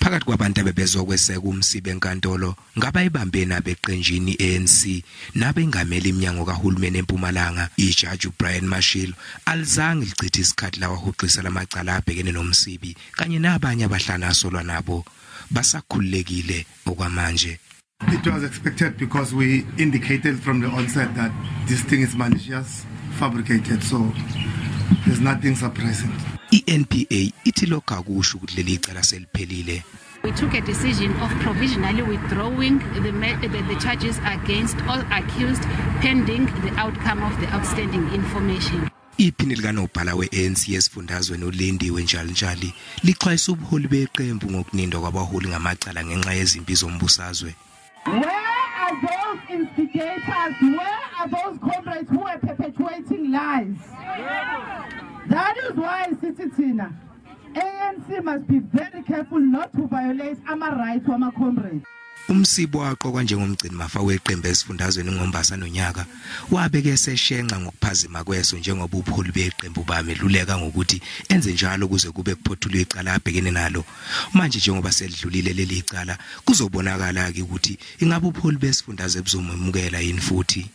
Phakathi kwabantu abebezokweseka uMsibi eNkantolo ngabayibambe nabeqenjini ANC nabengamele iminyango kahulumeni eMpumalanga ijaji uBrian Mashilo alizange lichithe isikhathi la ahoxiswe lamacala abhekene noMsibi kanye nabanye abahlanu asolwa nabo basakhululekile okwamanje. It was expected because we indicated from the onset that this thing is malicious, fabricated, so there's nothing surprising. iNPA ithi lokho akusho ukuthi leli icala seliphelile. We took a decision of provisionally withdrawing the charges against all accused pending the outcome of the outstanding information. Iphini likaNobhala we-ANC yesifundazwe noLindiwe njalinjali lixwayisa ubuholi beqembu ngokunindwa kwabaholi ngamacala ngenxa yezimpi zombusazwe. Where are those instigators? Where are those comrades who are perpetuating lies? That is why Sititina, ANC must be very careful not to violate our rights to our comrades. uMsibi waqokwa njengomgcini mafa weqembu esifundazweni ngoMbasa nonyaka wabeke eseshenqa ngokuphazima kweso njengoba ubuholi beqembu bameluleka ngokuthi enze njalo kuze kube kuphothulwe icala abhekene nalo. Manje njengoba selidlulile leli icala kuzobonakala ke ukuthi ingabe ubuholi besifundazwe buzomemukela yini futhi.